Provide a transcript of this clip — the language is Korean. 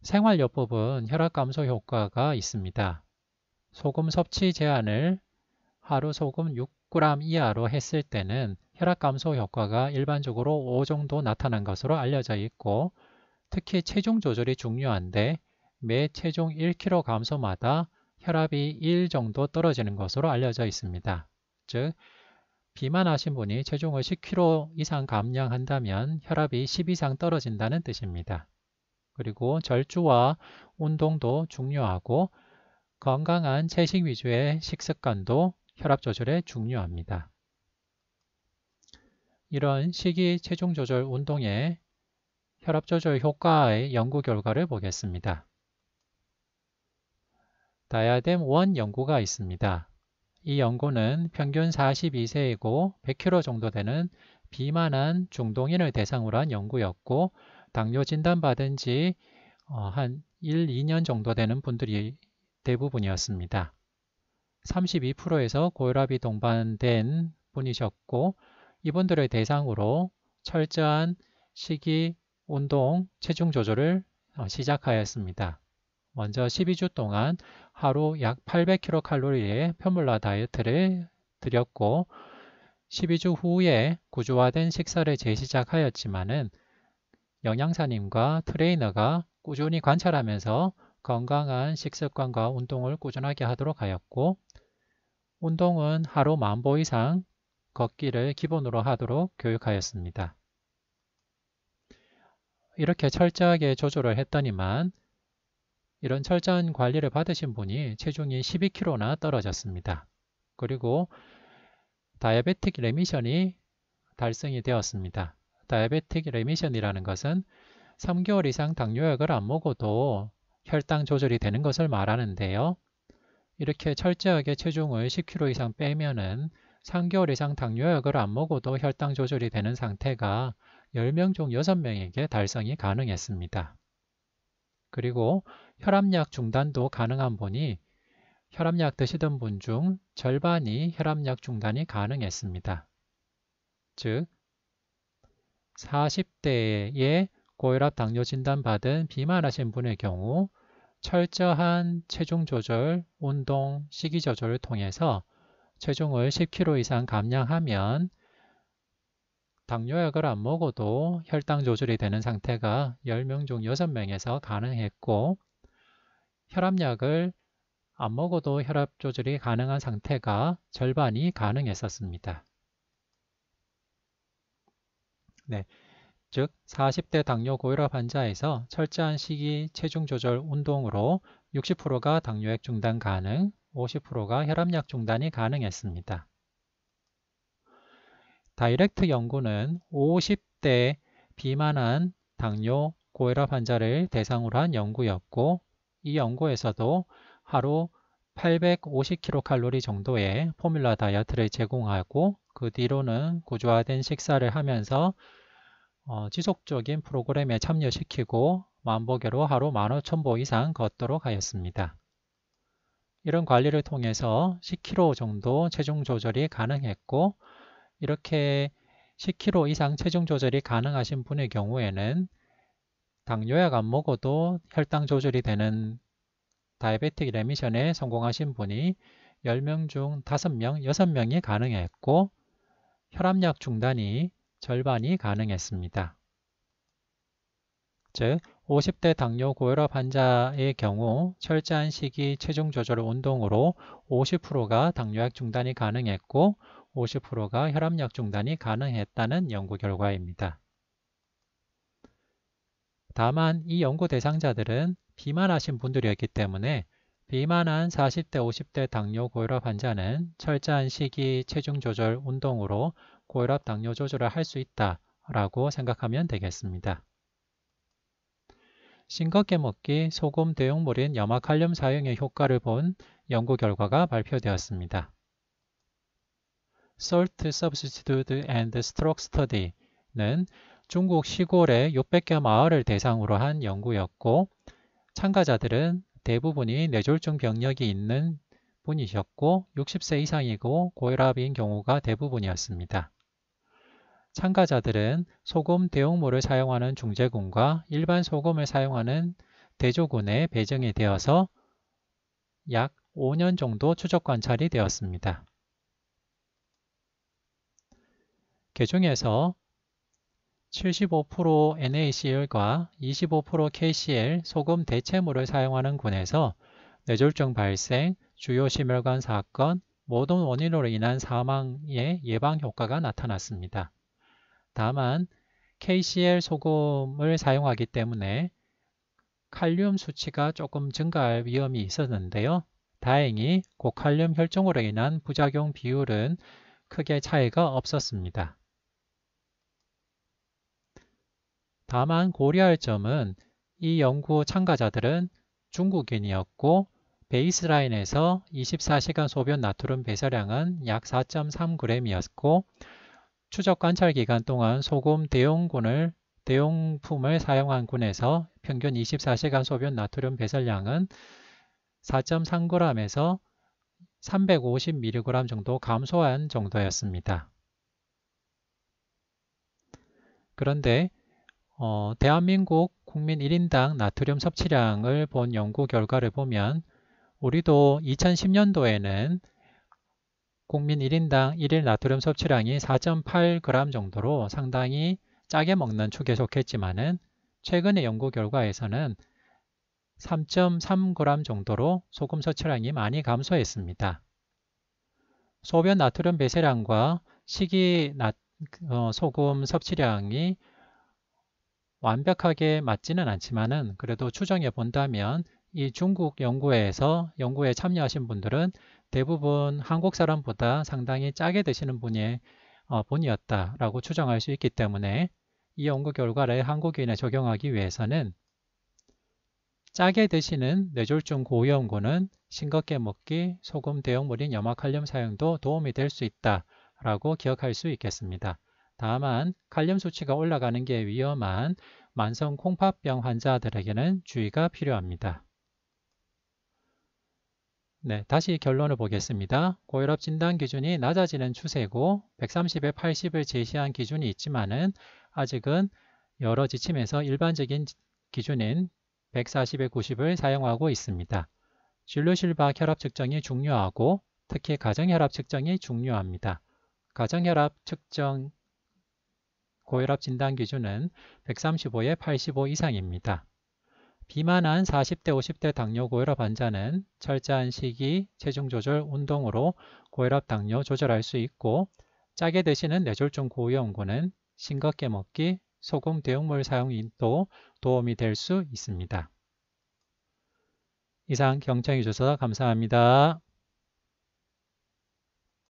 생활요법은 혈압 감소 효과가 있습니다. 소금 섭취 제한을 하루 소금 6g 이하로 했을 때는 혈압 감소 효과가 일반적으로 5 정도 나타난 것으로 알려져 있고, 특히 체중 조절이 중요한데 매 체중 1kg 감소마다 혈압이 1 정도 떨어지는 것으로 알려져 있습니다. 즉, 비만하신 분이 체중을 10kg 이상 감량한다면 혈압이 10 이상 떨어진다는 뜻입니다. 그리고 절주와 운동도 중요하고 건강한 채식 위주의 식습관도 혈압 조절에 중요합니다. 이런 식이 체중 조절 운동의 혈압 조절 효과의 연구 결과를 보겠습니다. 다이아뎀 1 연구가 있습니다. 이 연구는 평균 42세이고 100kg 정도 되는 비만한 중동인을 대상으로 한 연구였고, 당뇨 진단받은 지 한 1, 2년 정도 되는 분들이 대부분이었습니다. 32%에서 고혈압이 동반된 분이셨고, 이분들을 대상으로 철저한 식이, 운동, 체중 조절을 시작하였습니다. 먼저 12주 동안 하루 약 800kcal의 표물라 다이어트를 드렸고, 12주 후에 구조화된 식사를 재시작하였지만은 영양사님과 트레이너가 꾸준히 관찰하면서 건강한 식습관과 운동을 꾸준하게 하도록 하였고, 운동은 하루 10,000보 이상 걷기를 기본으로 하도록 교육하였습니다. 이렇게 철저하게 조절을 했더니만 이런 철저한 관리를 받으신 분이 체중이 12kg나 떨어졌습니다. 그리고 다이아베틱 레미션이 달성이 되었습니다. 다이아베틱 레미션이라는 것은 3개월 이상 당뇨약을 안 먹어도 혈당 조절이 되는 것을 말하는데요. 이렇게 철저하게 체중을 10kg 이상 빼면은 3개월 이상 당뇨약을 안 먹어도 혈당 조절이 되는 상태가 10명 중 6명에게 달성이 가능했습니다. 그리고 혈압약 중단도 가능한 분이 혈압약 드시던 분 중 절반이 혈압약 중단이 가능했습니다. 즉, 40대에 고혈압 당뇨 진단받은 비만하신 분의 경우 철저한 체중 조절, 운동, 식이 조절을 통해서 체중을 10kg 이상 감량하면 당뇨약을 안 먹어도 혈당 조절이 되는 상태가 10명 중 6명에서 가능했고, 혈압약을 안 먹어도 혈압 조절이 가능한 상태가 절반이 가능했었습니다. 네, 즉 40대 당뇨 고혈압 환자에서 철저한 식이, 체중 조절, 운동으로 60%가 당뇨약 중단 가능, 50%가 혈압약 중단이 가능했습니다. 다이렉트 연구는 50대 비만한 당뇨 고혈압 환자를 대상으로 한 연구였고, 이 연구에서도 하루 850kcal 정도의 포뮬라 다이어트를 제공하고, 그 뒤로는 구조화된 식사를 하면서 지속적인 프로그램에 참여시키고 만보계로 하루 15,000보 이상 걷도록 하였습니다. 이런 관리를 통해서 10kg 정도 체중 조절이 가능했고, 이렇게 10kg 이상 체중 조절이 가능하신 분의 경우에는 당뇨약 안 먹어도 혈당 조절이 되는 다이아베틱 레미션에 성공하신 분이 10명 중 5명, 6명이 가능했고, 혈압약 중단이 절반이 가능했습니다. 즉, 50대 당뇨 고혈압 환자의 경우 철저한 식이, 체중 조절, 운동으로 50%가 당뇨약 중단이 가능했고 50%가 혈압약 중단이 가능했다는 연구 결과입니다. 다만 이 연구 대상자들은 비만하신 분들이었기 때문에 비만한 40대, 50대 당뇨 고혈압 환자는 철저한 식이, 체중 조절, 운동으로 고혈압 당뇨 조절을 할 수 있다라고 생각하면 되겠습니다. 싱겁게 먹기, 소금 대용물인 염화칼륨 사용의 효과를 본 연구 결과가 발표되었습니다. Salt Substitute and Stroke Study는 중국 시골의 600개 마을을 대상으로 한 연구였고, 참가자들은 대부분이 뇌졸중 병력이 있는 분이셨고 60세 이상이고 고혈압인 경우가 대부분이었습니다. 참가자들은 소금 대용물을 사용하는 중제군과 일반 소금을 사용하는 대조군에 배정이 되어서 약 5년 정도 추적 관찰이 되었습니다. 그중에서 75% NaCl과 25% KCl 소금 대체물을 사용하는 군에서 뇌졸중 발생, 주요 심혈관 사건, 모든 원인으로 인한 사망의 예방 효과가 나타났습니다. 다만 KCl 소금을 사용하기 때문에 칼륨 수치가 조금 증가할 위험이 있었는데요. 다행히 고칼륨 혈종으로 인한 부작용 비율은 크게 차이가 없었습니다. 다만 고려할 점은 이 연구 참가자들은 중국인이었고 베이스라인에서 24시간 소변 나트륨 배설량은 약 4.3g이었고 추적 관찰 기간 동안 소금 대용품을 사용한 군에서 평균 24시간 소변 나트륨 배설량은 4.3g에서 350mg 정도 감소한 정도였습니다. 그런데 대한민국 국민 1인당 나트륨 섭취량을 본 연구 결과를 보면 우리도 2010년도에는 국민 1인당 1일 나트륨 섭취량이 4.8g 정도로 상당히 짜게 먹는 축에 속했지만은 최근의 연구 결과에서는 3.3g 정도로 소금 섭취량이 많이 감소했습니다. 소변 나트륨 배설량과 식이 소금 섭취량이 완벽하게 맞지는 않지만은 그래도 추정해 본다면 이 중국 연구에 참여하신 분들은 대부분 한국 사람보다 상당히 짜게 드시는 분이었다라고 추정할 수 있기 때문에 이 연구 결과를 한국인에 적용하기 위해서는 짜게 드시는 뇌졸중 고위험군은 싱겁게 먹기, 소금 대용물인 염화칼륨 사용도 도움이 될 수 있다라고 기억할 수 있겠습니다. 다만 칼륨 수치가 올라가는 게 위험한 만성 콩팥병 환자들에게는 주의가 필요합니다. 네, 다시 결론을 보겠습니다. 고혈압 진단 기준이 낮아지는 추세고 130에 80을 제시한 기준이 있지만은 아직은 여러 지침에서 일반적인 기준인 140에 90을 사용하고 있습니다. 진료실박 혈압 측정이 중요하고 특히 가정혈압 측정이 중요합니다. 가정혈압 측정 고혈압 진단 기준은 135에 85 이상입니다. 비만한 40대, 50대 당뇨 고혈압 환자는 철저한 식이, 체중 조절, 운동으로 고혈압 당뇨 조절할 수 있고 짜게 드시는 뇌졸중 고위험군은 싱겁게 먹기, 소금 대용물 사용도 도움이 될 수 있습니다. 이상 경청해 주셔서 감사합니다.